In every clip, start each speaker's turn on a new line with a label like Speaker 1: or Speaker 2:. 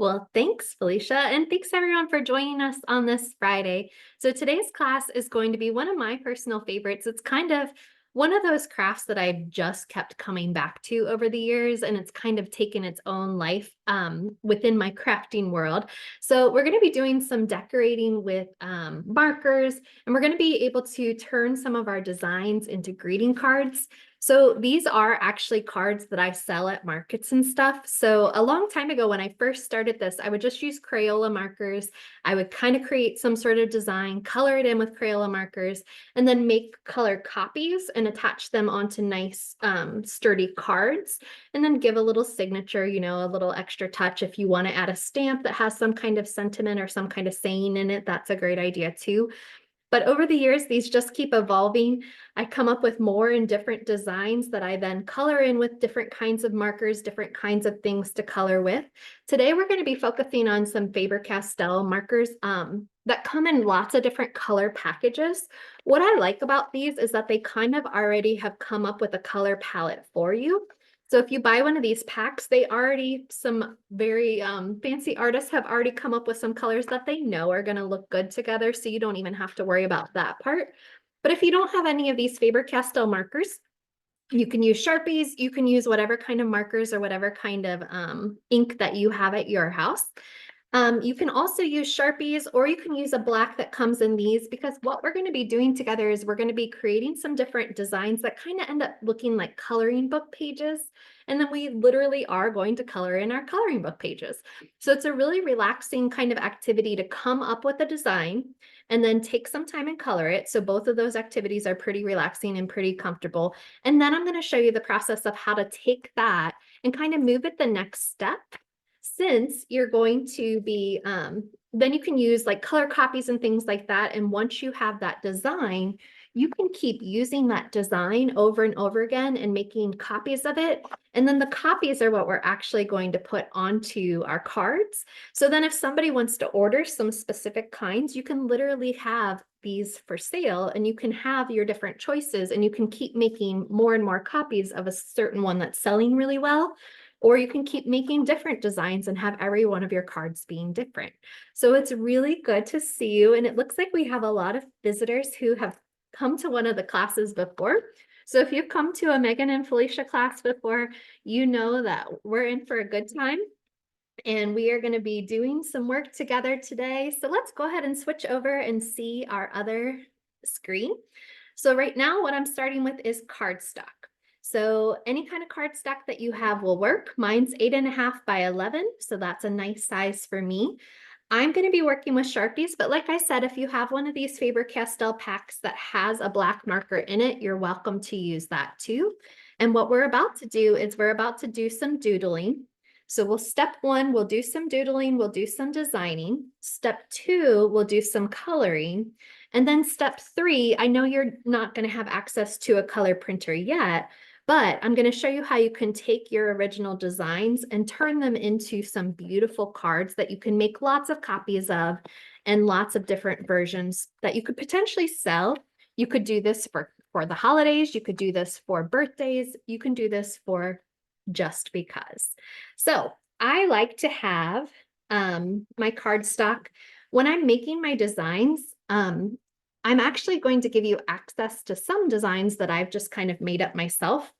Speaker 1: Well, thanks, Felicia, and thanks everyone for joining us on this Friday. So today's class is going to be one of my personal favorites. It's kind of one of those crafts that I've just kept coming back to over the years, and it's kind of taken its own life within my crafting world. So we're going to be doing some decorating with markers, and we're going to be able to turn some of our designs into greeting cards. So these are actually cards that I sell at markets and stuff. So a long time ago when I first started this, I would just use Crayola markers. I would kind of create some sort of design, color it in with Crayola markers, and then make color copies and attach them onto nice sturdy cards, and then give a little signature, a little extra touch. If you want to add a stamp that has some kind of sentiment or some kind of saying in it, that's a great idea too. But over the years, these just keep evolving. I come up with more and different designs that I then color in with different kinds of markers, different kinds of things to color with. Today, we're going to be focusing on some Faber-Castell markers that come in lots of different color packages. What I like about these is that they kind of already have come up with a color palette for you. So if you buy one of these packs, some very fancy artists have already come up with some colors that they know are going to look good together. So you don't even have to worry about that part. But if you don't have any of these Faber-Castell markers, you can use Sharpies, you can use whatever kind of markers or whatever kind of ink that you have at your house. You can also use Sharpies, or you can use a black that comes in these, because what we're going to be doing together is we're going to be creating some different designs that kind of end up looking like coloring book pages. And then we literally are going to color in our coloring book pages. So it's a really relaxing kind of activity to come up with a design and then take some time and color it. So both of those activities are pretty relaxing and pretty comfortable. And then I'm going to show you the process of how to take that and kind of move it the next step. Since you're going to be, then you can use like color copies and things like that. And once you have that design, you can keep using that design over and over again and making copies of it. And then the copies are what we're actually going to put onto our cards. So then if somebody wants to order some specific kinds, you can literally have these for sale, and you can have your different choices, and you can keep making more and more copies of a certain one that's selling really well. Or you can keep making different designs and have every one of your cards being different. So it's really good to see you. And it looks like we have a lot of visitors who have come to one of the classes before. So if you've come to a Meghan and Felicia class before, you know that we're in for a good time. And we are going to be doing some work together today. So let's go ahead and switch over and see our other screen. So right now, what I'm starting with is cardstock. So any kind of cardstock that you have will work. Mine's 8.5 by 11, so that's a nice size for me. I'm going to be working with Sharpies, but like I said, if you have one of these Faber-Castell packs that has a black marker in it, you're welcome to use that too. And what we're about to do is we're about to do some doodling. So step one, we'll do some doodling, we'll do some designing. Step two, we'll do some coloring. And then step three, I know you're not going to have access to a color printer yet, but I'm going to show you how you can take your original designs and turn them into some beautiful cards that you can make lots of copies of and lots of different versions that you could potentially sell. You could do this for the holidays. You could do this for birthdays. You can do this for just because. So I like to have my cardstock. When I'm making my designs, I'm actually going to give you access to some designs that I've just kind of made up myself.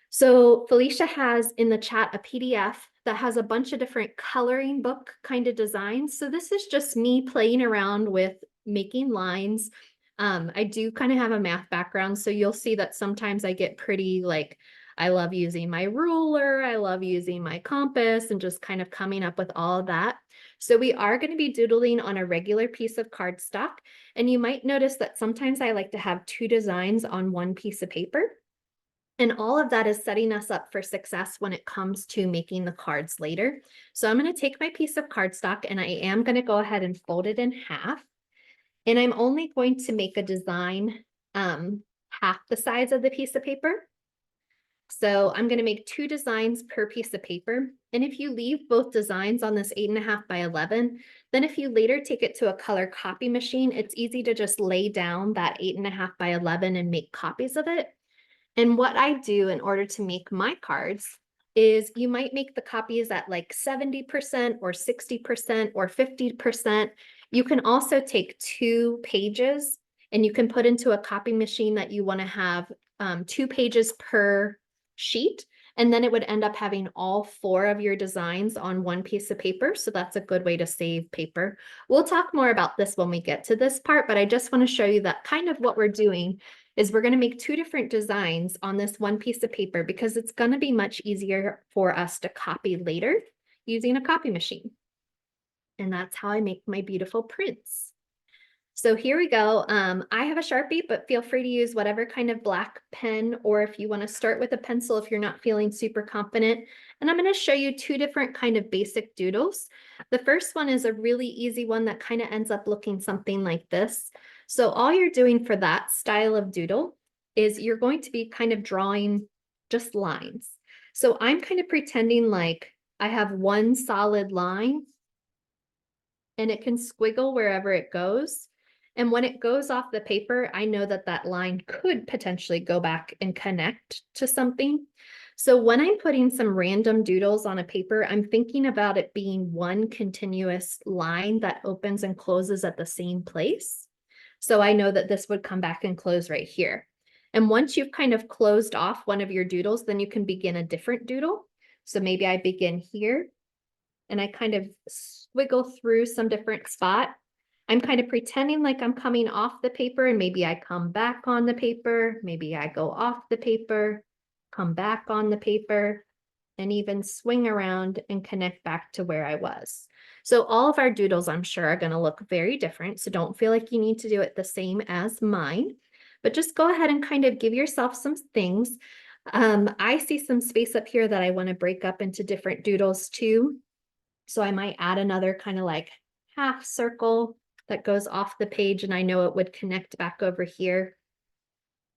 Speaker 1: So Felicia has in the chat a PDF that has a bunch of different coloring book kind of designs. So this is just me playing around with making lines. I do kind of have a math background, so you'll see that sometimes I get pretty like, I love using my ruler, I love using my compass and just kind of coming up with all of that. So we are going to be doodling on a regular piece of cardstock. And you might notice that sometimes I like to have two designs on one piece of paper. And all of that is setting us up for success when it comes to making the cards later. So I'm going to take my piece of cardstock and I am going to go ahead and fold it in half. And I'm only going to make a design half the size of the piece of paper. So I'm going to make two designs per piece of paper. And if you leave both designs on this 8.5 by 11, then if you later take it to a color copy machine, it's easy to just lay down that 8.5 by 11 and make copies of it. And what I do in order to make my cards is you might make the copies at like 70% or 60% or 50%. You can also take 2 pages and you can put into a copy machine that you want to have 2 pages per sheet. And then it would end up having all 4 of your designs on one piece of paper. So that's a good way to save paper. We'll talk more about this when we get to this part, but I just want to show you that kind of what we're doing is we're going to make 2 different designs on this one piece of paper because it's going to be much easier for us to copy later using a copy machine. And that's how I make my beautiful prints. So here we go. I have a Sharpie, but feel free to use whatever kind of black pen, or if you want to start with a pencil if you're not feeling super confident. And I'm going to show you 2 different kind of basic doodles. The first one is a really easy one that kind of ends up looking something like this. So all you're doing for that style of doodle is you're going to be kind of drawing just lines. So I'm kind of pretending like I have one solid line and it can squiggle wherever it goes. And when it goes off the paper, I know that that line could potentially go back and connect to something. So when I'm putting some random doodles on a paper, I'm thinking about it being one continuous line that opens and closes at the same place. So I know that this would come back and close right here. And once you've kind of closed off one of your doodles, then you can begin a different doodle. So maybe I begin here and I kind of squiggle through some different spot. I'm kind of pretending like I'm coming off the paper and maybe I come back on the paper, maybe I go off the paper, come back on the paper, and even swing around and connect back to where I was. So all of our doodles, I'm sure, are going to look very different. So don't feel like you need to do it the same as mine, but just go ahead and kind of give yourself some things. I see some space up here that I want to break up into different doodles too. So I might add another kind of like half circle that goes off the page, and I know it would connect back over here.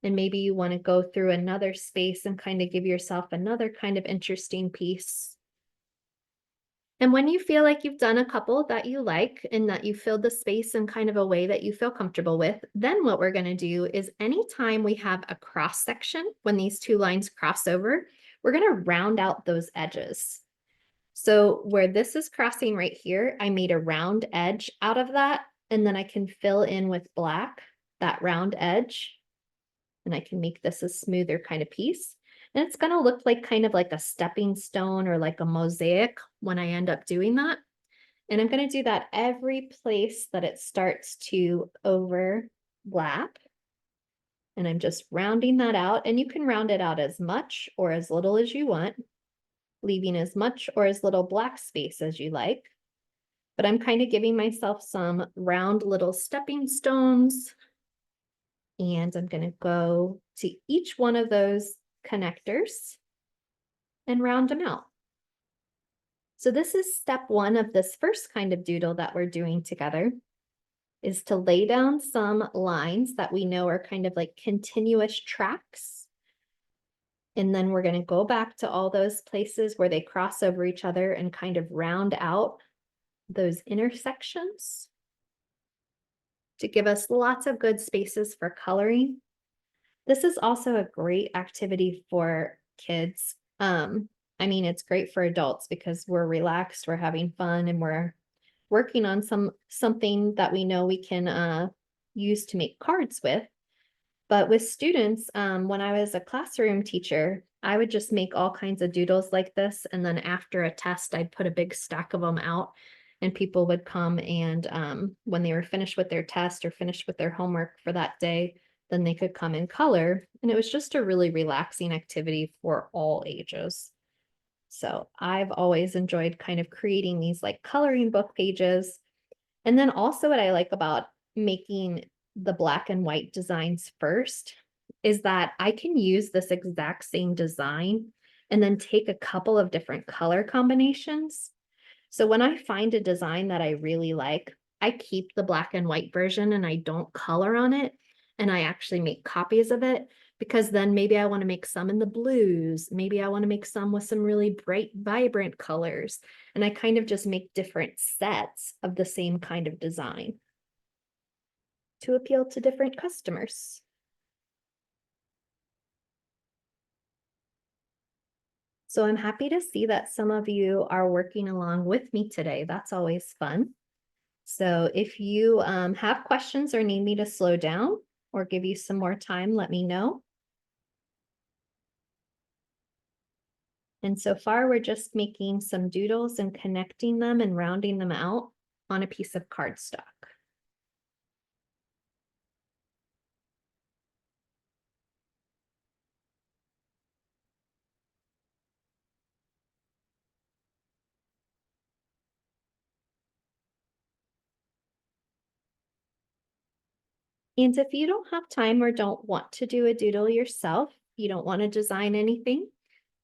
Speaker 1: And maybe you want to go through another space and kind of give yourself another kind of interesting piece. And when you feel like you've done a couple that you like and that you filled the space in kind of a way that you feel comfortable with, then what we're going to do is anytime we have a cross section, when these 2 lines cross over, we're going to round out those edges. So where this is crossing right here, I made a round edge out of that, and then I can fill in with black that round edge, and I can make this a smoother kind of piece. And it's going to look like kind of like a stepping stone or like a mosaic when I end up doing that. And I'm going to do that every place that it starts to overlap. And I'm just rounding that out, and you can round it out as much or as little as you want, leaving as much or as little black space as you like. But I'm kind of giving myself some round little stepping stones. And I'm going to go to each one of those connectors and round them out. So this is step 1 of this first kind of doodle that we're doing together, is to lay down some lines that we know are kind of like continuous tracks. And then we're going to go back to all those places where they cross over each other and kind of round out those intersections to give us lots of good spaces for coloring. This is also a great activity for kids. I mean, it's great for adults because we're relaxed, we're having fun, and we're working on something that we know we can use to make cards with. But with students, when I was a classroom teacher, I would just make all kinds of doodles like this. And then after a test, I'd put a big stack of them out, and people would come and when they were finished with their test or finished with their homework for that day, then they could come and color. And it was just a really relaxing activity for all ages. So I've always enjoyed kind of creating these like coloring book pages. And then also what I like about making the black and white designs first is that I can use this exact same design and then take a couple of different color combinations. So when I find a design that I really like, I keep the black and white version and I don't color on it. And I actually make copies of it, because then maybe I want to make some in the blues. Maybe I want to make some with some really bright, vibrant colors. And I kind of just make different sets of the same kind of design to appeal to different customers. So I'm happy to see that some of you are working along with me today. That's always fun. So if you have questions or need me to slow down or give you some more time, let me know. And so far, we're just making some doodles and connecting them and rounding them out on a piece of cardstock. And if you don't have time or don't want to do a doodle yourself, you don't want to design anything,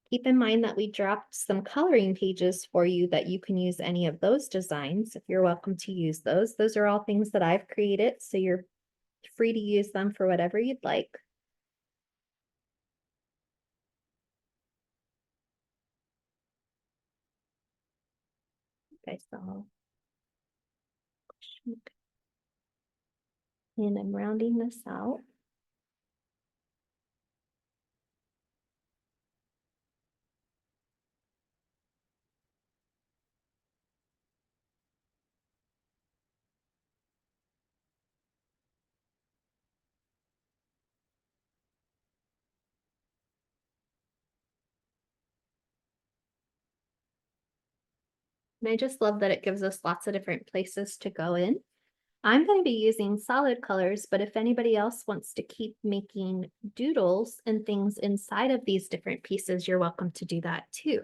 Speaker 1: keep in mind that we dropped some coloring pages for you that you can use any of those designs. If you're welcome to use those. Those are all things that I've created, so you're free to use them for whatever you'd like. Okay, so and I'm rounding this out. And I just love that it gives us lots of different places to go in. I'm going to be using solid colors, but if anybody else wants to keep making doodles and things inside of these different pieces, you're welcome to do that too.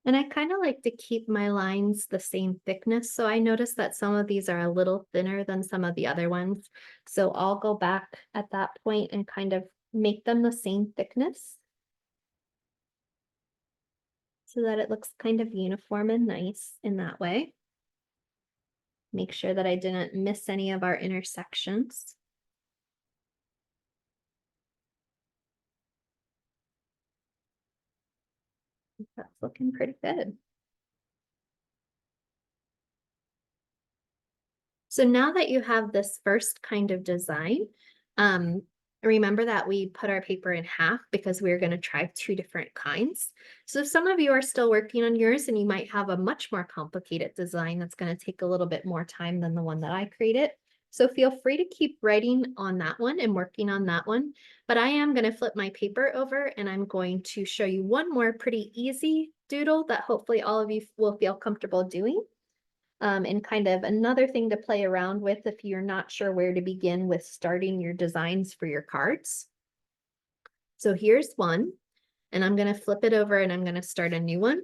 Speaker 1: And I kind of like to keep my lines the same thickness. So I noticed that some of these are a little thinner than some of the other ones. So I'll go back at that point and kind of make them the same thickness so that it looks kind of uniform and nice in that way. Make sure that I didn't miss any of our intersections. That's looking pretty good. So now that you have this first kind of design, um, remember that we put our paper in half because we're going to try two different kinds. So some of you are still working on yours and you might have a much more complicated design that's going to take a little bit more time than the one that I created. So feel free to keep writing on that one and working on that one. But I am going to flip my paper over and I'm going to show you one more pretty easy doodle that hopefully all of you will feel comfortable doing. And kind of another thing to play around with if you're not sure where to begin with starting your designs for your cards. So here's one, and I'm going to flip it over and I'm going to start a new one.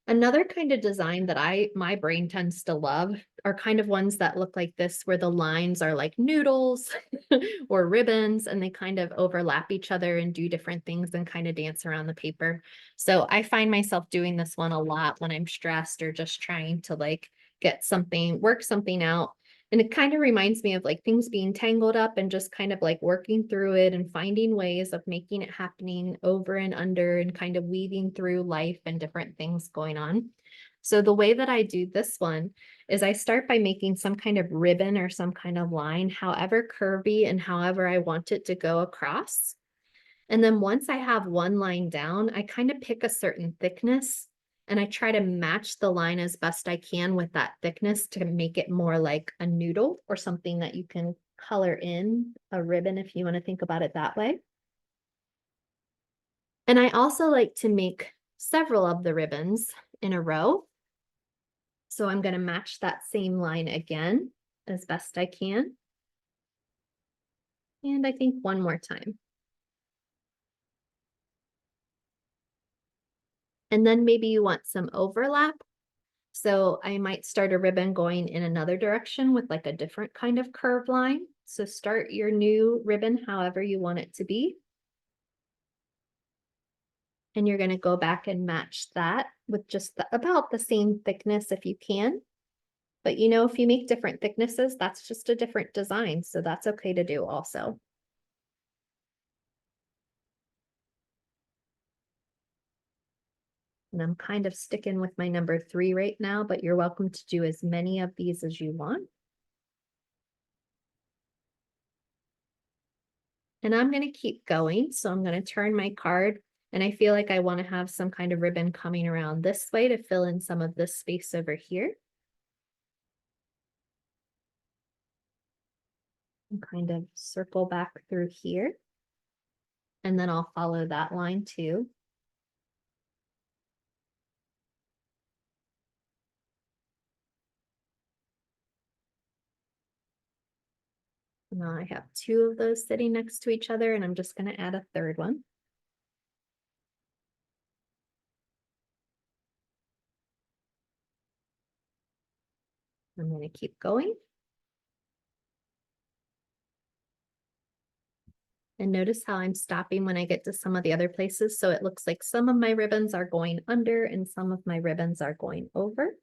Speaker 1: Another kind of design that my brain tends to love are kind of ones that look like this, where the lines are like noodles or ribbons, and they kind of overlap each other and do different things and kind of dance around the paper. So I find myself doing this one a lot when I'm stressed or just trying to like work something out. And it kind of reminds me of like things being tangled up and just kind of like working through it and finding ways of making it happening over and under and kind of weaving through life and different things going on. So the way that I do this one is I start by making some kind of ribbon or some kind of line, however curvy and however I want it to go across. And then once I have one line down, I kind of pick a certain thickness and I try to match the line as best I can with that thickness to make it more like a noodle or something that you can color in a ribbon if you want to think about it that way. And I also like to make several of the ribbons in a row. So I'm going to match that same line again as best I can. And I think one more time. And then maybe you want some overlap. So I might start a ribbon going in another direction with like a different kind of curve line. So start your new ribbon however you want it to be. And you're going to go back and match that with just about the same thickness if you can. But you know, if you make different thicknesses, that's just a different design. So that's okay to do also. And I'm kind of sticking with my number 3 right now, but you're welcome to do as many of these as you want. And I'm going to keep going. So I'm going to turn my card, and I feel like I want to have some kind of ribbon coming around this way to fill in some of this space over here. And kind of circle back through here. And then I'll follow that line too. Now I have 2 of those sitting next to each other, and I'm just going to add a third one. I'm going to keep going. And notice how I'm stopping when I get to some of the other places. So it looks like some of my ribbons are going under and some of my ribbons are going over.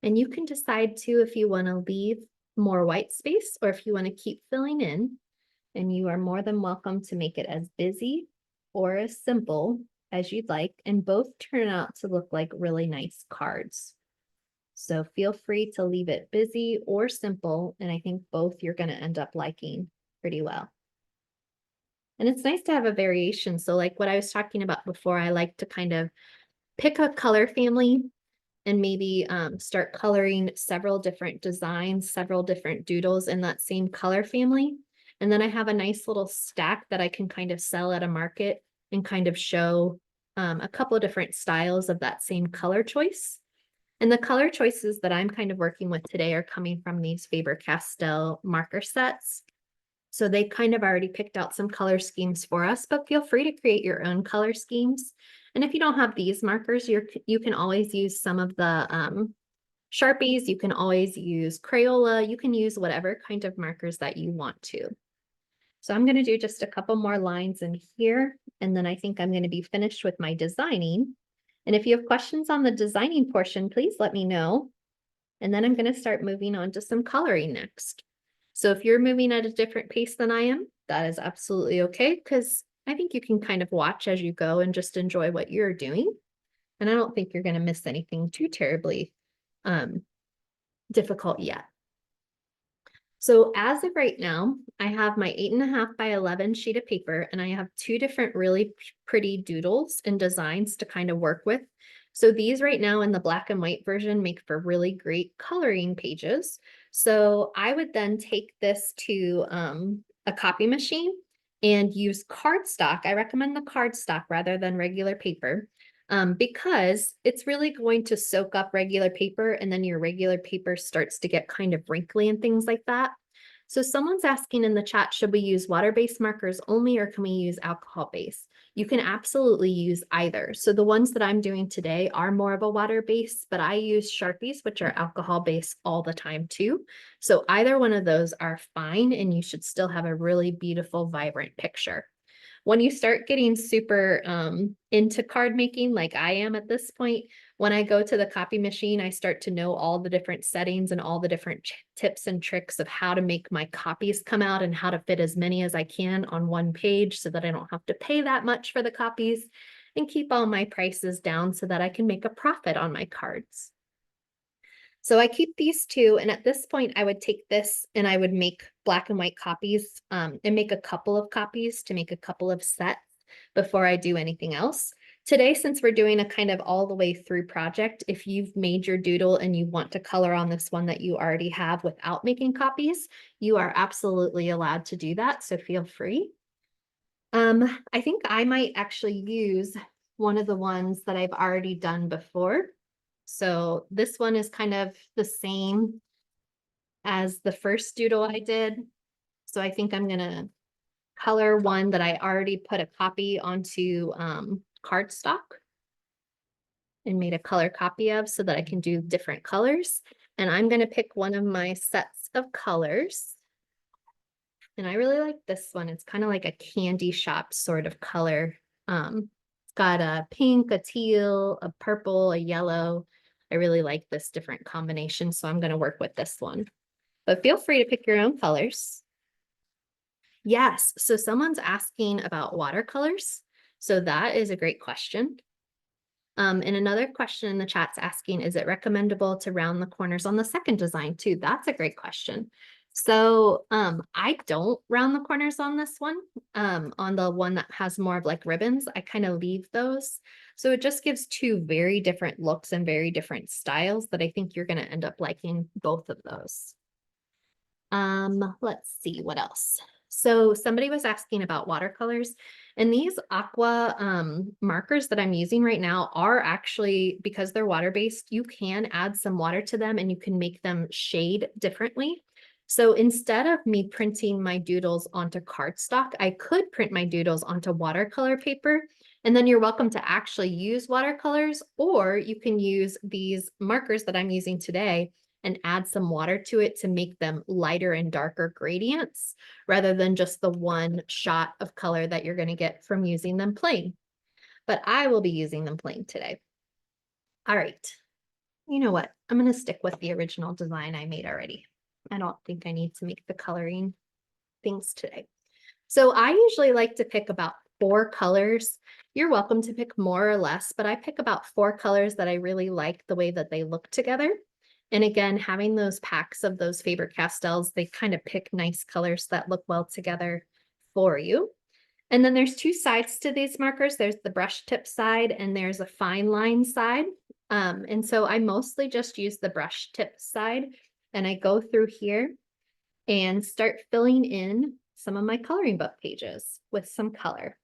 Speaker 1: And you can decide too if you want to leave more white space or if you want to keep filling in. And you are more than welcome to make it as busy or as simple as you'd like. And both turn out to look like really nice cards. So feel free to leave it busy or simple. And I think both you're going to end up liking pretty well. And it's nice to have a variation. So like what I was talking about before, I like to kind of pick a color family and maybe start coloring several different designs, several different doodles in that same color family. And then I have a nice little stack that I can kind of sell at a market and kind of show a couple of different styles of that same color choice. And the color choices that I'm kind of working with today are coming from these Faber-Castell marker sets. So they kind of already picked out some color schemes for us, but feel free to create your own color schemes. And if you don't have these markers, you can always use some of the Sharpies. You can always use Crayola. You can use whatever kind of markers that you want to. So I'm going to do just a couple more lines in here, and then I think I'm going to be finished with my designing. And if you have questions on the designing portion, please let me know. And then I'm going to start moving on to some coloring next. So if you're moving at a different pace than I am, that is absolutely okay, because I think you can kind of watch as you go and just enjoy what you're doing. And I don't think you're going to miss anything too terribly difficult yet. So as of right now, I have my 8.5 by 11 sheet of paper, and I have 2 different really pretty doodles and designs to kind of work with. So these right now in the black and white version make for really great coloring pages. So I would then take this to a copy machine and use cardstock. I recommend the cardstock rather than regular paper. Because it's really going to soak up regular paper, and then your regular paper starts to get kind of wrinkly and things like that. So someone's asking in the chat, should we use water-based markers only, or can we use alcohol-based? You can absolutely use either. So the ones that I'm doing today are more of a water-based, but I use Sharpies, which are alcohol-based all the time too. So either one of those are fine, and you should still have a really beautiful, vibrant picture. When you start getting super into card making, like I am at this point, when I go to the copy machine, I start to know all the different settings and all the different tips and tricks of how to make my copies come out and how to fit as many as I can on one page so that I don't have to pay that much for the copies, and keep all my prices down so that I can make a profit on my cards. So I keep these 2, and at this point I would take this and I would make black and white copies and make a couple of copies to make a couple of sets before I do anything else. Today, since we're doing a kind of all the way through project, if you've made your doodle and you want to color on this one that you already have without making copies, you are absolutely allowed to do that, so feel free. I think I might actually use one of the ones that I've already done before. So this one is kind of the same as the first doodle I did. So I think I'm gonna color one that I already put a copy onto cardstock and made a color copy of so that I can do different colors. And I'm gonna pick one of my sets of colors. And I really like this one. It's kind of like a candy shop sort of color. It's got a pink, a teal, a purple, a yellow. I really like this different combination, so I'm going to work with this one. But feel free to pick your own colors. Yes, so someone's asking about watercolors. So that is a great question. And another question in the chat's asking, is it recommendable to round the corners on the second design too? That's a great question. So I don't round the corners on this one. On the one that has more of like ribbons, I kind of leave those. So it just gives two very different looks and very different styles that I think you're going to end up liking both of those. Let's see what else. So somebody was asking about watercolors, and these Aqua markers that I'm using right now are actually, because they're water-based, you can add some water to them and you can make them shade differently. So instead of me printing my doodles onto cardstock, I could print my doodles onto watercolor paper, and then you're welcome to actually use watercolors, or you can use these markers that I'm using today and add some water to it to make them lighter and darker gradients rather than just the one shot of color that you're going to get from using them plain. But I will be using them plain today. All right. You know what? I'm going to stick with the original design I made already. I don't think I need to make the coloring things today. So I usually like to pick about 4 colors. You're welcome to pick more or less, but I pick about 4 colors that I really like the way that they look together. And again, having those packs of those Faber-Castells, they kind of pick nice colors that look well together for you. And then there's 2 sides to these markers. There's the brush tip side and there's a fine line side. And so I mostly just use the brush tip side, and I go through here and start filling in some of my coloring book pages with some color.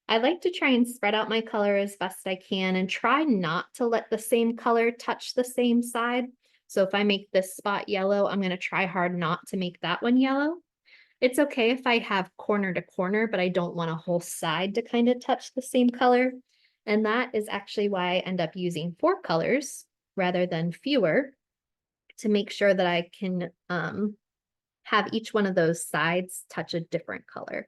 Speaker 1: I like to try and spread out my color as best I can and try not to let the same color touch the same side. So if I make this spot yellow, I'm going to try hard not to make that one yellow. It's okay if I have corner to corner, but I don't want a whole side to kind of touch the same color. And that is actually why I end up using 4 colors rather than fewer, to make sure that I can have each one of those sides touch a different color.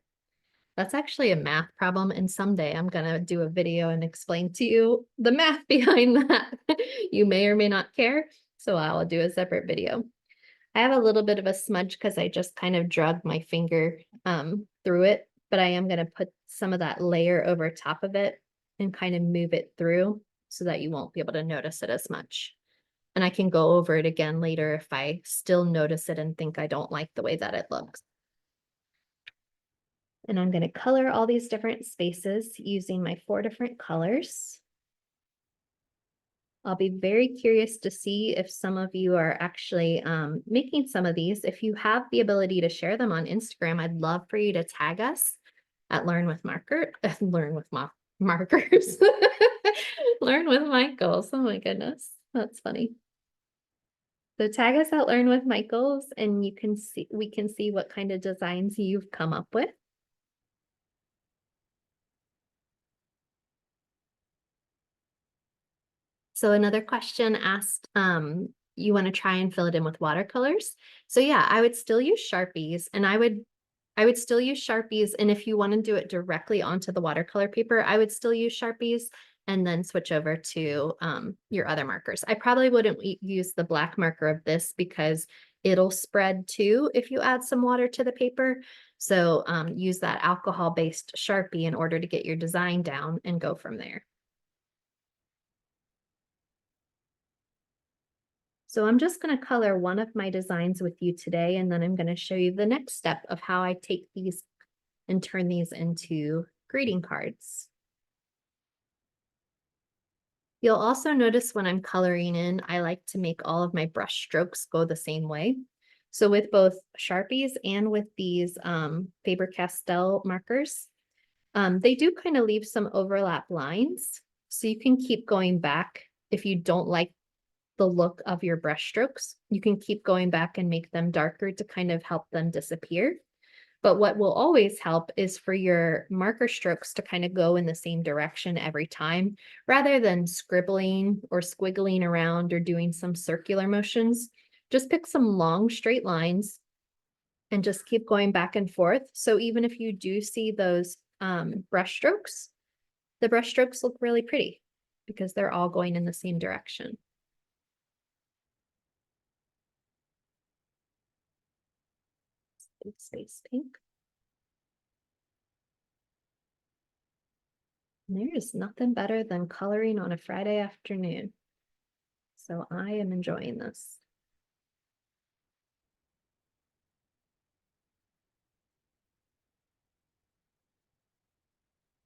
Speaker 1: That's actually a math problem, and someday I'm going to do a video and explain to you the math behind that. You may or may not care, so I'll do a separate video. I have a little bit of a smudge because I just kind of drug my finger through it, but I am going to put some of that layer over top of it and kind of move it through so that you won't be able to notice it as much. And I can go over it again later if I still notice it and think I don't like the way that it looks. And I'm going to color all these different spaces using my 4 different colors. I'll be very curious to see if some of you are actually making some of these. If you have the ability to share them on Instagram, I'd love for you to tag us at Learn with Markers. Learn with Michaels. Oh my goodness, that's funny. So tag us at Learn with Michaels, and we can see what kind of designs you've come up with. So another question asked, you want to try and fill it in with watercolors? So yeah, I would still use Sharpies, and I would still use Sharpies. And if you want to do it directly onto the watercolor paper, I would still use Sharpies and then switch over to your other markers. I probably wouldn't use the black marker of this because it'll spread too if you add some water to the paper. So use that alcohol-based Sharpie in order to get your design down and go from there. So I'm just going to color one of my designs with you today, and then I'm going to show you the next step of how I take these and turn these into greeting cards. You'll also notice when I'm coloring in, I like to make all of my brush strokes go the same way. So with both Sharpies and with these Faber-Castell markers, they do kind of leave some overlap lines. So you can keep going back if you don't like the look of your brush strokes. You can keep going back and make them darker to kind of help them disappear. But what will always help is for your marker strokes to kind of go in the same direction every time, rather than scribbling or squiggling around or doing some circular motions. Just pick some long straight lines and just keep going back and forth. So even if you do see those brush strokes, the brush strokes look really pretty because they're all going in the same direction. Space pink. There's nothing better than coloring on a Friday afternoon. So I am enjoying this.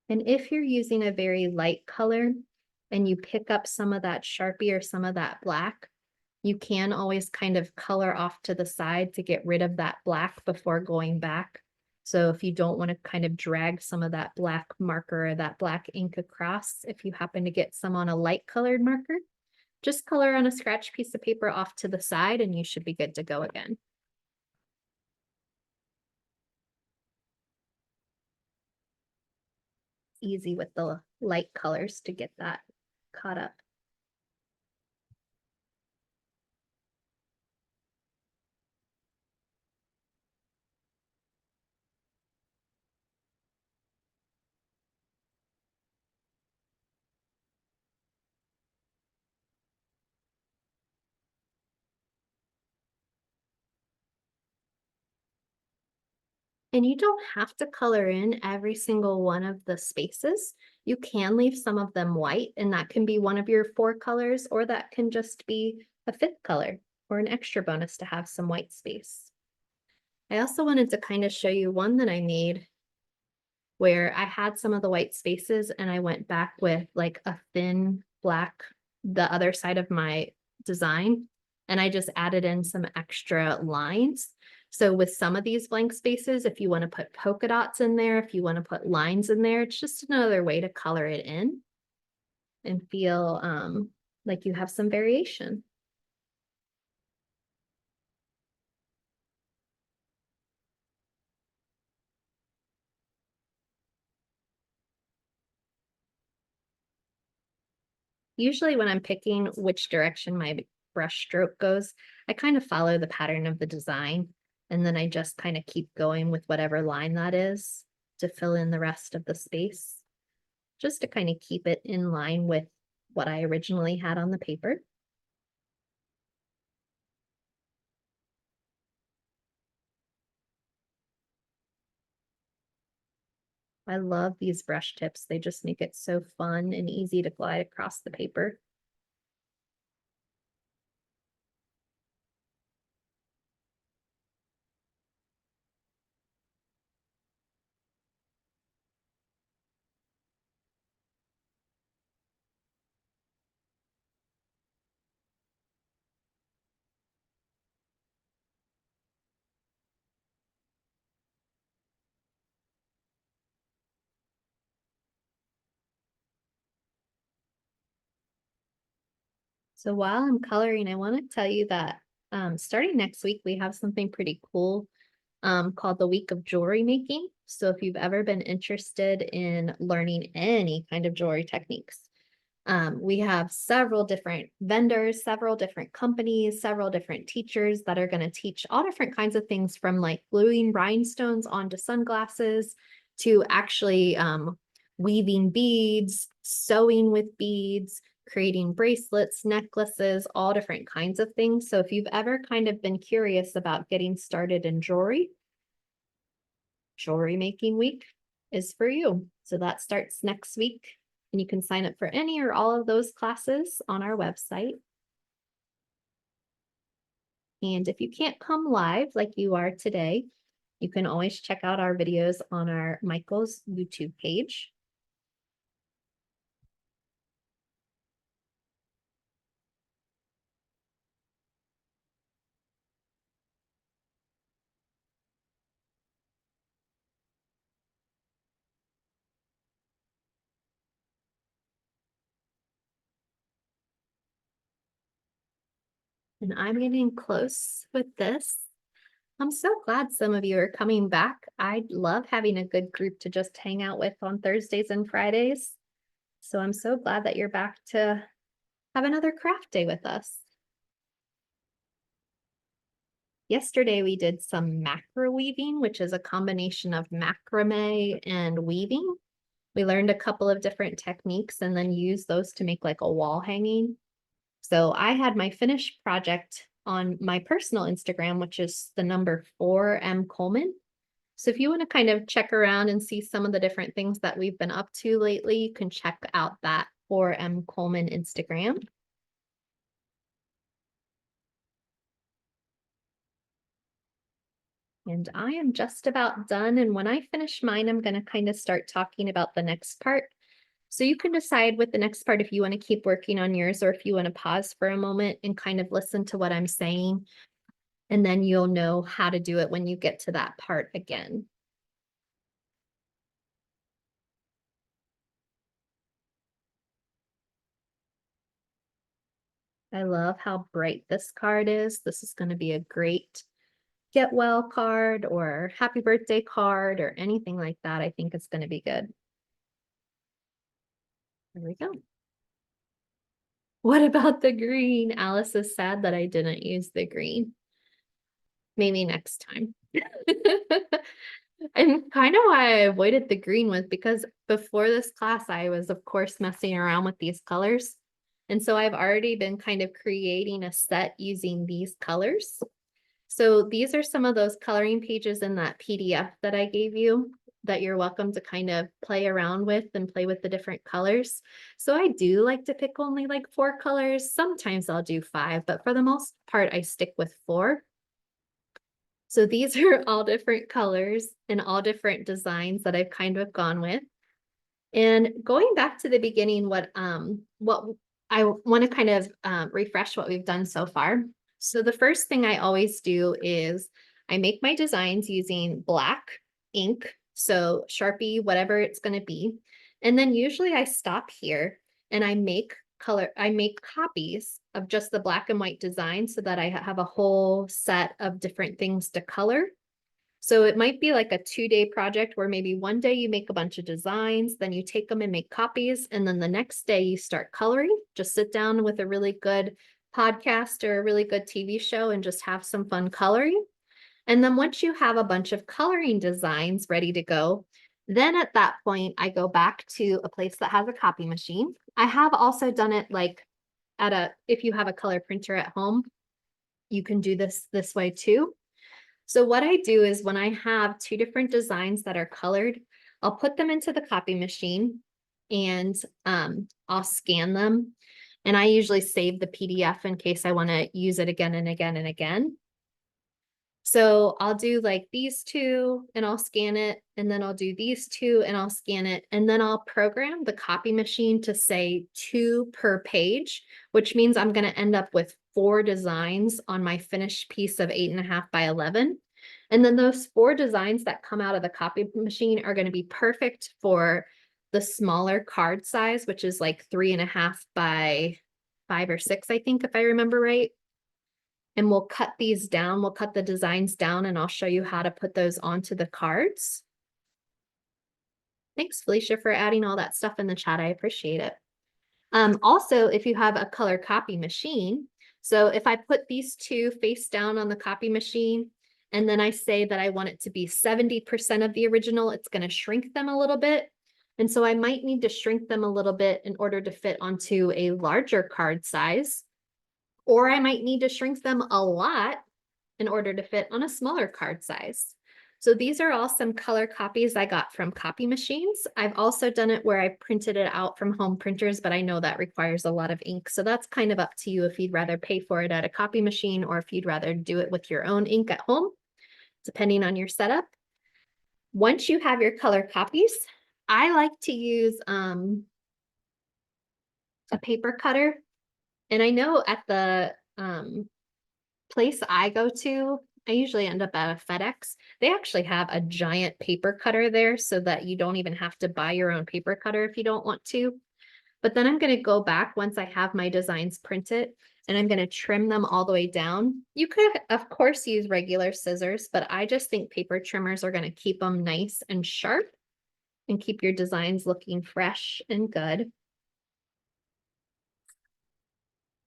Speaker 1: And if you're using a very light color and you pick up some of that Sharpie or some of that black, you can always kind of color off to the side to get rid of that black before going back. So if you don't want to kind of drag some of that black marker or that black ink across, if you happen to get some on a light colored marker, just color on a scratch piece of paper off to the side and you should be good to go again. Easy with the light colors to get that caught up. And you don't have to color in every single one of the spaces. You can leave some of them white, and that can be one of your 4 colors, or that can just be a 5th color or an extra bonus to have some white space. I also wanted to kind of show you one that I made where I had some of the white spaces and I went back with like a thin black, the other side of my design, and I just added in some extra lines. So with some of these blank spaces, if you want to put polka dots in there, if you want to put lines in there, it's just another way to color it in and feel like you have some variation. Usually when I'm picking which direction my brush stroke goes, I kind of follow the pattern of the design, and then I just kind of keep going with whatever line that is to fill in the rest of the space, just to kind of keep it in line with what I originally had on the paper. I love these brush tips. They just make it so fun and easy to glide across the paper. So while I'm coloring, I want to tell you that starting next week, we have something pretty cool called the Week of Jewelry Making. So if you've ever been interested in learning any kind of jewelry techniques, we have several different vendors, several different companies, several different teachers that are going to teach all different kinds of things, from like gluing rhinestones onto sunglasses to actually weaving beads, sewing with beads, creating bracelets, necklaces, all different kinds of things. So if you've ever kind of been curious about getting started in jewelry making week is for you. So that starts next week, and you can sign up for any or all of those classes on our website. And if you can't come live like you are today, you can always check out our videos on our Michael's YouTube page. And I'm getting close with this. I'm so glad some of you are coming back. I love having a good group to just hang out with on Thursdays and Fridays. So I'm so glad that you're back to have another craft day with us. Yesterday we did some macro weaving, which is a combination of macrame and weaving. We learned a couple of different techniques and then used those to make like a wall hanging. So I had my finished project on my personal Instagram, which is the number 4M Coleman. So if you want to kind of check around and see some of the different things that we've been up to lately, you can check out that 4M Coleman Instagram. And I am just about done. And when I finish mine, I'm going to kind of start talking about the next part. So you can decide with the next part if you want to keep working on yours or if you want to pause for a moment and kind of listen to what I'm saying. And then you'll know how to do it when you get to that part again. I love how bright this card is. This is going to be a great get well card or happy birthday card or anything like that. I think it's going to be good. There we go. What about the green? Alice is sad that I didn't use the green. Maybe next time. And kind of why I avoided the green was because before this class, I was, of course, messing around with these colors. And so I've already been kind of creating a set using these colors. So these are some of those coloring pages in that PDF that I gave you that you're welcome to kind of play around with and play with the different colors. So I do like to pick only like 4 colors. Sometimes I'll do 5, but for the most part, I stick with 4. So these are all different colors and all different designs that I've kind of gone with. And going back to the beginning, what I want to kind of refresh what we've done so far. So the first thing I always do is I make my designs using black ink, so Sharpie, whatever it's going to be. And then usually I stop here and I make copies of just the black and white design so that I have a whole set of different things to color. So it might be like a 2-day project where maybe one day you make a bunch of designs, then you take them and make copies, and then the next day you start coloring. Just sit down with a really good podcast or a really good TV show and just have some fun coloring. And then once you have a bunch of coloring designs ready to go, then at that point, I go back to a place that has a copy machine. I have also done it like if you have a color printer at home, you can do this way too. So what I do is when I have 2 different designs that are colored, I'll put them into the copy machine and I'll scan them. And I usually save the PDF in case I want to use it again and again and again. So I'll do like these 2 and I'll scan it. And then I'll do these 2 and I'll scan it. And then I'll program the copy machine to say 2 per page, which means I'm going to end up with 4 designs on my finished piece of 8.5 by 11. And then those 4 designs that come out of the copy machine are going to be perfect for the smaller card size, which is like 3.5 by 5 or 6, I think, if I remember right. And we'll cut these down. We'll cut the designs down and I'll show you how to put those onto the cards. Thanks, Felicia, for adding all that stuff in the chat. I appreciate it. Also, if you have a color copy machine, so if I put these 2 face down on the copy machine, and then I say that I want it to be 70% of the original, it's going to shrink them a little bit. And so I might need to shrink them a little bit in order to fit onto a larger card size. Or I might need to shrink them a lot in order to fit on a smaller card size. So these are all some color copies I got from copy machines. I've also done it where I printed it out from home printers, but I know that requires a lot of ink. So that's kind of up to you if you'd rather pay for it at a copy machine or if you'd rather do it with your own ink at home, depending on your setup. Once you have your color copies, I like to use a paper cutter. And I know at the place I go to, I usually end up at a FedEx. They actually have a giant paper cutter there so that you don't even have to buy your own paper cutter if you don't want to. But then I'm going to go back once I have my designs printed and I'm going to trim them all the way down. You could, of course, use regular scissors, but I just think paper trimmers are going to keep them nice and sharp and keep your designs looking fresh and good.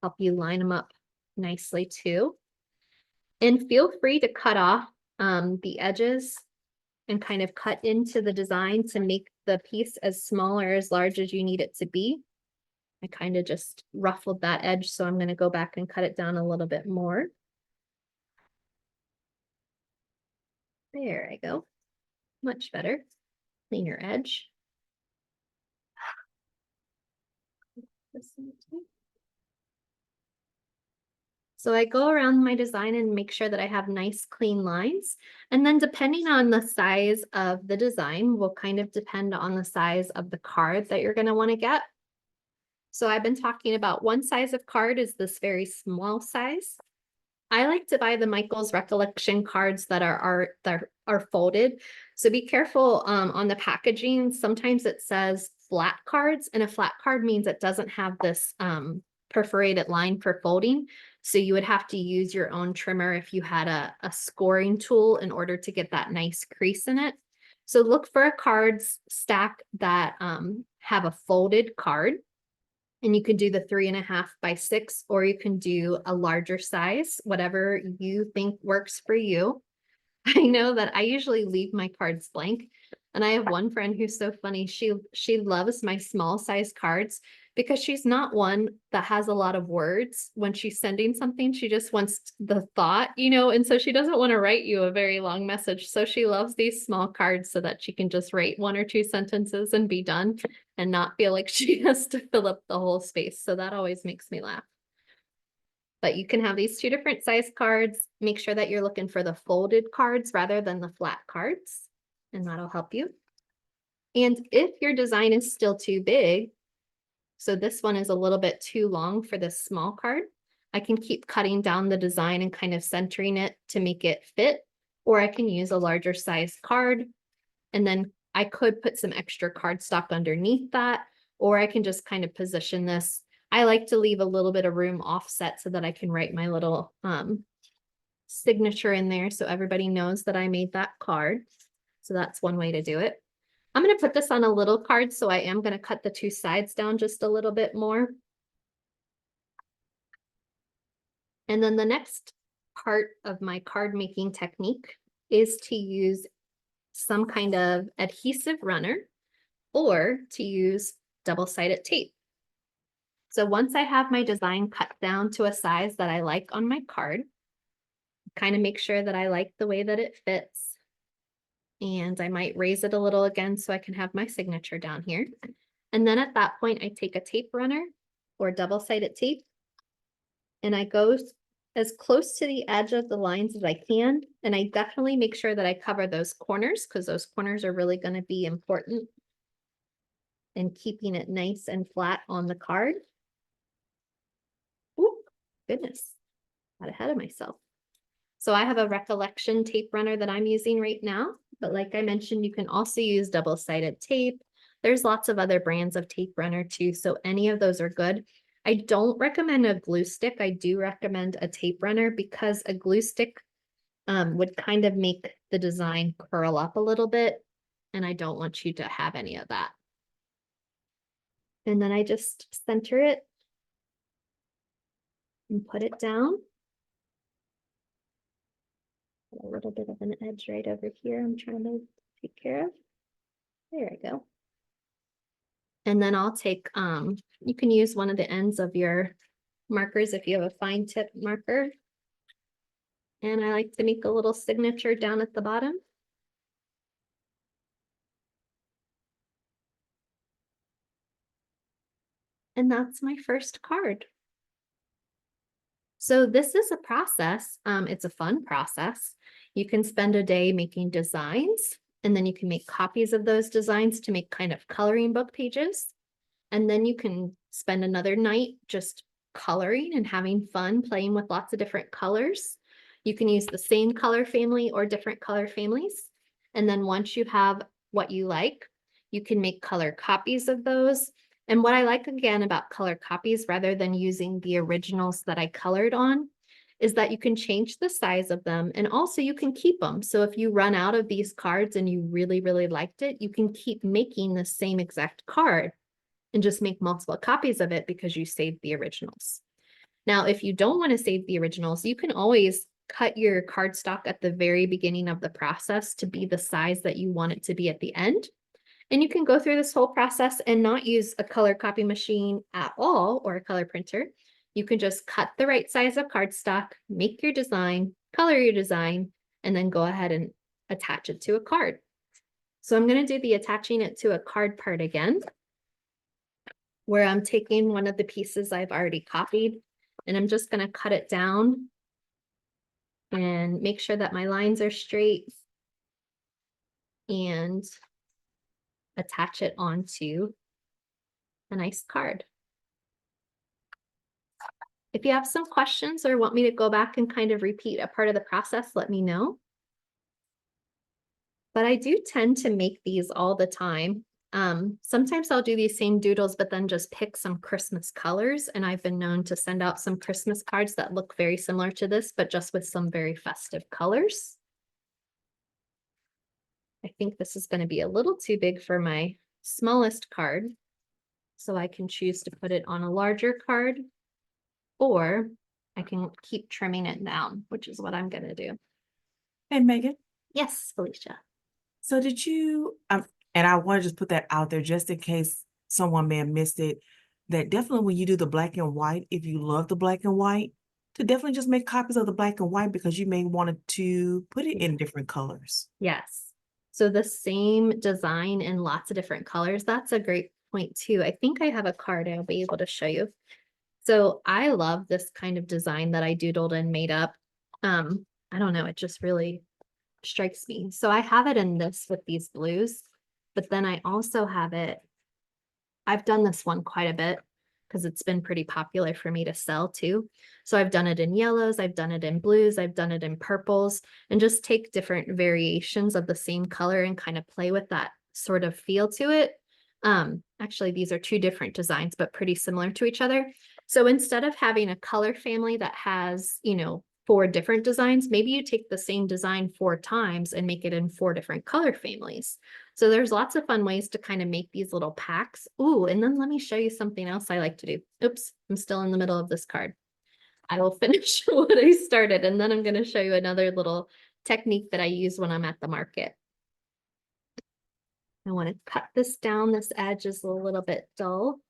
Speaker 1: Help you line them up nicely too. And feel free to cut off the edges and kind of cut into the design to make the piece as small or as large as you need it to be. I kind of just ruffled that edge, so I'm going to go back and cut it down a little bit more. There I go. Much better. Cleaner edge. So I go around my design and make sure that I have nice clean lines. And then depending on the size of the design will kind of depend on the size of the card that you're going to want to get. So I've been talking about one size of card is this very small size. I like to buy the Michael's Recollection cards that are folded. So be careful on the packaging. Sometimes it says flat cards, and a flat card means it doesn't have this perforated line for folding. So you would have to use your own trimmer if you had a scoring tool in order to get that nice crease in it. So look for a cards stack that have a folded card. And you can do the 3.5 by 6, or you can do a larger size, whatever you think works for you. I know that I usually leave my cards blank. And I have one friend who's so funny. She loves my small size cards because she's not one that has a lot of words. When she's sending something, she just wants the thought, and so she doesn't want to write you a very long message. So she loves these small cards so that she can just write 1 or 2 sentences and be done and not feel like she has to fill up the whole space. So that always makes me laugh. But you can have these 2 different size cards. Make sure that you're looking for the folded cards rather than the flat cards, and that'll help you. And if your design is still too big, so this one is a little bit too long for this small card, I can keep cutting down the design and kind of centering it to make it fit, or I can use a larger size card, and then I could put some extra cardstock underneath that, or I can just kind of position this. I like to leave a little bit of room offset so that I can write my little signature in there so everybody knows that I made that card. So that's one way to do it. I'm going to put this on a little card, so I am going to cut the 2 sides down just a little bit more. And then the next part of my card making technique is to use some kind of adhesive runner or to use double-sided tape. So once I have my design cut down to a size that I like on my card, kind of make sure that I like the way that it fits. And I might raise it a little again so I can have my signature down here. And then at that point, I take a tape runner or double-sided tape, and I go as close to the edge of the lines as I can. And I definitely make sure that I cover those corners, because those corners are really going to be important in keeping it nice and flat on the card. Ooh, goodness, got ahead of myself. So I have a Recollection tape runner that I'm using right now, but like I mentioned, you can also use double-sided tape. There's lots of other brands of tape runner too, so any of those are good. I don't recommend a glue stick. I do recommend a tape runner because a glue stick would kind of make the design curl up a little bit, and I don't want you to have any of that. And then I just center it and put it down. A little bit of an edge right over here I'm trying to take care of. There I go. And then I'll take, you can use one of the ends of your markers if you have a fine tip marker. And I like to make a little signature down at the bottom. And that's my first card. So this is a process. It's a fun process. You can spend a day making designs, and then you can make copies of those designs to make kind of coloring book pages. And then you can spend another night just coloring and having fun playing with lots of different colors. You can use the same color family or different color families. And then once you have what you like, you can make color copies of those. And what I like again about color copies rather than using the originals that I colored on is that you can change the size of them and also you can keep them. So if you run out of these cards and you really, really liked it, you can keep making the same exact card and just make multiple copies of it because you saved the originals. Now, if you don't want to save the originals, you can always cut your cardstock at the very beginning of the process to be the size that you want it to be at the end. And you can go through this whole process and not use a color copy machine at all or a color printer. You can just cut the right size of cardstock, make your design, color your design, and then go ahead and attach it to a card. So I'm going to do the attaching it to a card part again, where I'm taking one of the pieces I've already copied, and I'm just going to cut it down and make sure that my lines are straight and attach it onto a nice card. If you have some questions or want me to go back and kind of repeat a part of the process, let me know. But I do tend to make these all the time. Sometimes I'll do these same doodles, but then just pick some Christmas colors. And I've been known to send out some Christmas cards that look very similar to this, but just with some very festive colors. I think this is going to be a little too big for my smallest card. So I can choose to put it on a larger card, or I can keep trimming it down, which is what I'm going to do.
Speaker 2: Hey, Megan.
Speaker 1: Yes, Felicia.
Speaker 2: So did you, and I want to just put that out there just in case someone may have missed it, that definitely when you do the black and white, if you love the black and white, to definitely just make copies of the black and white because you may want to put it in different colors.
Speaker 1: Yes. So the same design in lots of different colors. That's a great point too. I think I have a card I'll be able to show you. So I love this kind of design that I doodled and made up. I don't know, it just really strikes me. So I have it in this with these blues, but then I also have it, I've done this one quite a bit because it's been pretty popular for me to sell too. So I've done it in yellows, I've done it in blues, I've done it in purples, and just take different variations of the same color and kind of play with that sort of feel to it. Actually, these are two different designs, but pretty similar to each other. So instead of having a color family that has, 4 different designs, maybe you take the same design 4 times and make it in 4 different color families. So there's lots of fun ways to kind of make these little packs. Ooh, and then let me show you something else I like to do. Oops, I'm still in the middle of this card. I will finish what I started, and then I'm going to show you another little technique that I use when I'm at the market. I want to cut this down. This edge is a little bit dull.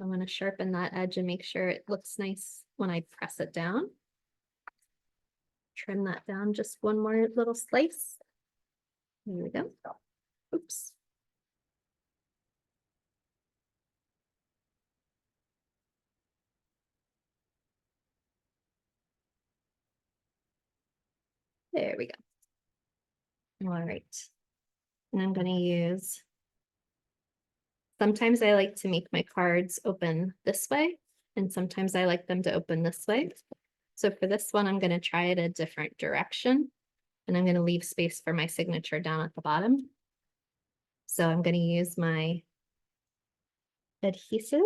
Speaker 1: I'm going to sharpen that edge and make sure it looks nice when I press it down. Trim that down just one more little slice. There we go. Oops. There we go. All right. And I'm going to use, sometimes I like to make my cards open this way, and sometimes I like them to open this way. So for this one, I'm going to try it a different direction, and I'm going to leave space for my signature down at the bottom. So I'm going to use my adhesive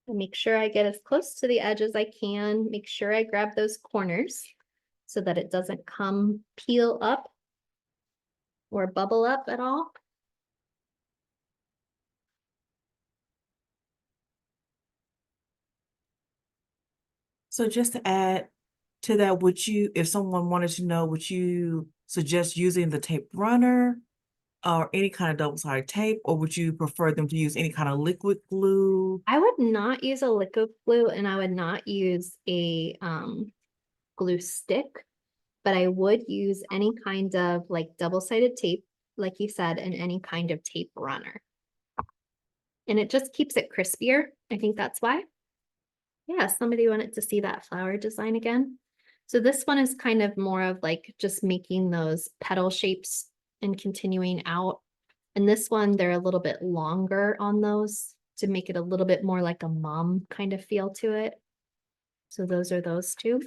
Speaker 1: and make sure I get as close to the edge as I can. Make sure I grab those corners so that it doesn't come peel up or bubble up at all.
Speaker 2: So just to add to that, if someone wanted to know, would you suggest using the tape runner or any kind of double-sided tape, or would you prefer them to use any kind of liquid glue?
Speaker 1: I would not use a liquid glue, and I would not use a glue stick, but I would use any kind of like double-sided tape, like you said, and any kind of tape runner. And it just keeps it crispier. I think that's why. Yeah, somebody wanted to see that flower design again. So this one is kind of more of like just making those petal shapes and continuing out. And this one, they're a little bit longer on those to make it a little bit more like a mom kind of feel to it. So those are those two.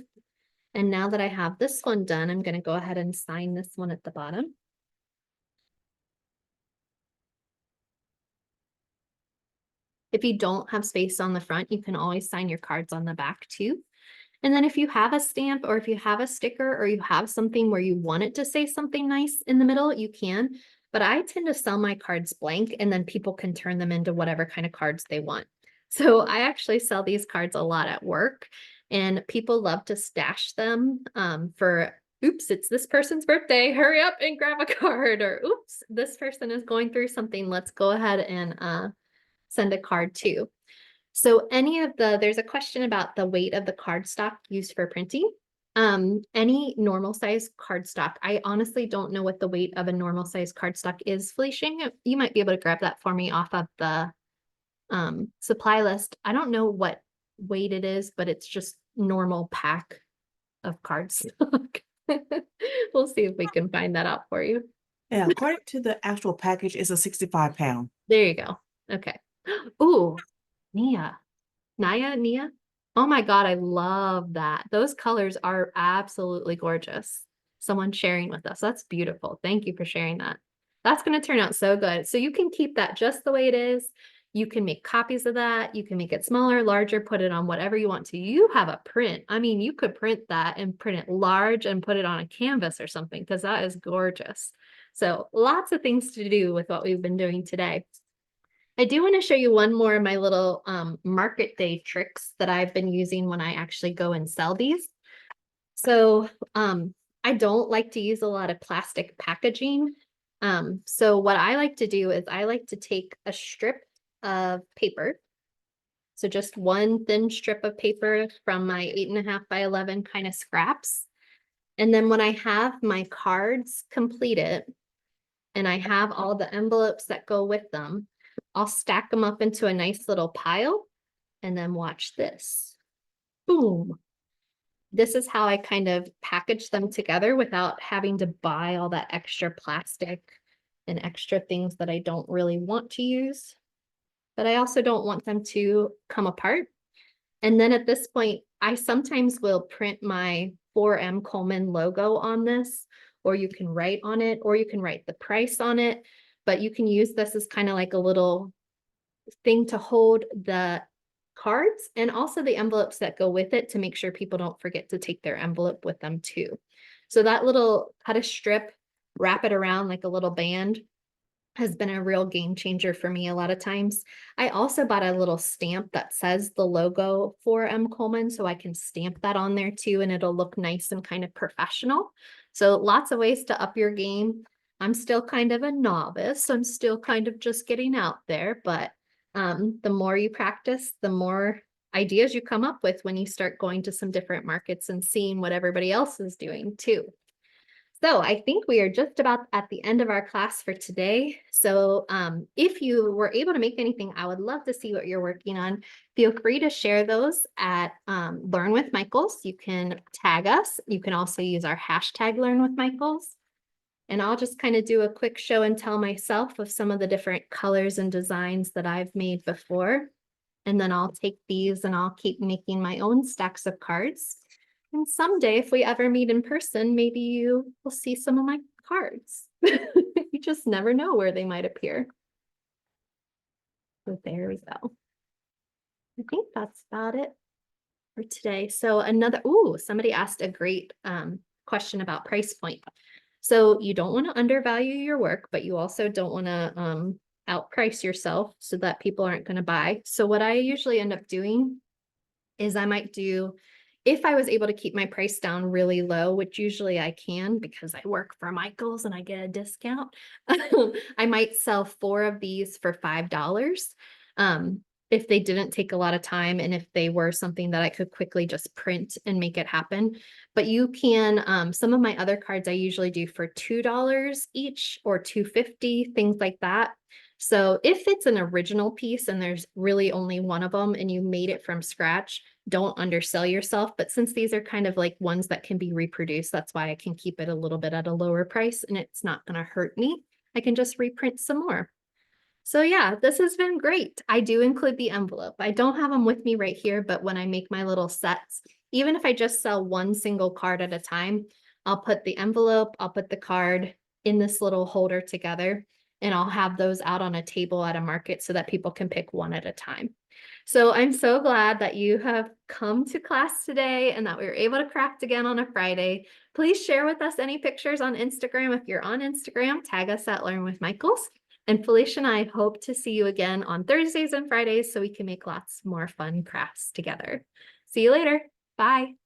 Speaker 1: And now that I have this one done, I'm going to go ahead and sign this one at the bottom. If you don't have space on the front, you can always sign your cards on the back too. And then if you have a stamp or if you have a sticker or you have something where you want it to say something nice in the middle, you can. But I tend to sell my cards blank and then people can turn them into whatever kind of cards they want. So I actually sell these cards a lot at work and people love to stash them for, oops, it's this person's birthday. Hurry up and grab a card. Or oops, this person is going through something. Let's go ahead and send a card too. So there's a question about the weight of the cardstock used for printing. Any normal size cardstock, I honestly don't know what the weight of a normal size cardstock is. Felicia, you might be able to grab that for me off of the supply list. I don't know what weight it is, but it's just normal pack of cardstock. We'll see if we can find that out for you.
Speaker 2: Yeah, according to the actual package, it's a 65 pound.
Speaker 1: There you go. Okay. Ooh, Nia. Nia? Oh my God, I love that. Those colors are absolutely gorgeous. Someone sharing with us. That's beautiful. Thank you for sharing that. That's going to turn out so good. So you can keep that just the way it is. You can make copies of that. You can make it smaller, larger, put it on whatever you want to. You have a print. I mean, you could print that and print it large and put it on a canvas or something because that is gorgeous. So lots of things to do with what we've been doing today. I do want to show you one more of my little market day tricks that I've been using when I actually go and sell these. So I don't like to use a lot of plastic packaging. So what I like to do is I like to take a strip of paper. So just one thin strip of paper from my 8.5 by 11 kind of scraps. And then when I have my cards completed and I have all the envelopes that go with them, I'll stack them up into a nice little pile and then watch this. Boom. This is how I kind of package them together without having to buy all that extra plastic and extra things that I don't really want to use. But I also don't want them to come apart. And then at this point, I sometimes will print my 4M Coleman logo on this, or you can write on it, or you can write the price on it. But you can use this as kind of like a little thing to hold the cards and also the envelopes that go with it to make sure people don't forget to take their envelope with them too. So that little cut a strip, wrap it around like a little band has been a real game changer for me a lot of times. I also bought a little stamp that says the logo for M. Coleman, so I can stamp that on there too, and it'll look nice and kind of professional. So lots of ways to up your game. I'm still kind of a novice. I'm still kind of just getting out there, but the more you practice, the more ideas you come up with when you start going to some different markets and seeing what everybody else is doing too. So I think we are just about at the end of our class for today. So if you were able to make anything, I would love to see what you're working on. Feel free to share those at Learn with Michaels. You can tag us. You can also use our hashtag Learn with Michaels. And I'll just kind of do a quick show and tell myself of some of the different colors and designs that I've made before. And then I'll take these and I'll keep making my own stacks of cards. And someday, if we ever meet in person, maybe you will see some of my cards. You just never know where they might appear. So there we go. I think that's about it for today. So somebody asked a great question about price point. So you don't want to undervalue your work, but you also don't want to outprice yourself so that people aren't going to buy. So what I usually end up doing is I might do, if I was able to keep my price down really low, which usually I can because I work for Michaels and I get a discount, I might sell 4 of these for $5. If they didn't take a lot of time and if they were something that I could quickly just print and make it happen. But you can, some of my other cards I usually do for $2 each or $2.50, things like that. So if it's an original piece and there's really only one of them and you made it from scratch, don't undersell yourself. But since these are kind of like ones that can be reproduced, that's why I can keep it a little bit at a lower price and it's not going to hurt me. I can just reprint some more. So yeah, this has been great. I do include the envelope. I don't have them with me right here, but when I make my little sets, even if I just sell one single card at a time, I'll put the envelope, I'll put the card in this little holder together. and I'll have those out on a table at a market so that people can pick one at a time. So I'm so glad that you have come to class today and that we were able to craft again on a Friday. Please share with us any pictures on Instagram. If you're on Instagram, tag us at Learn with Michaels. And Felicia and I hope to see you again on Thursdays and Fridays so we can make lots more fun crafts together. See you later. Bye.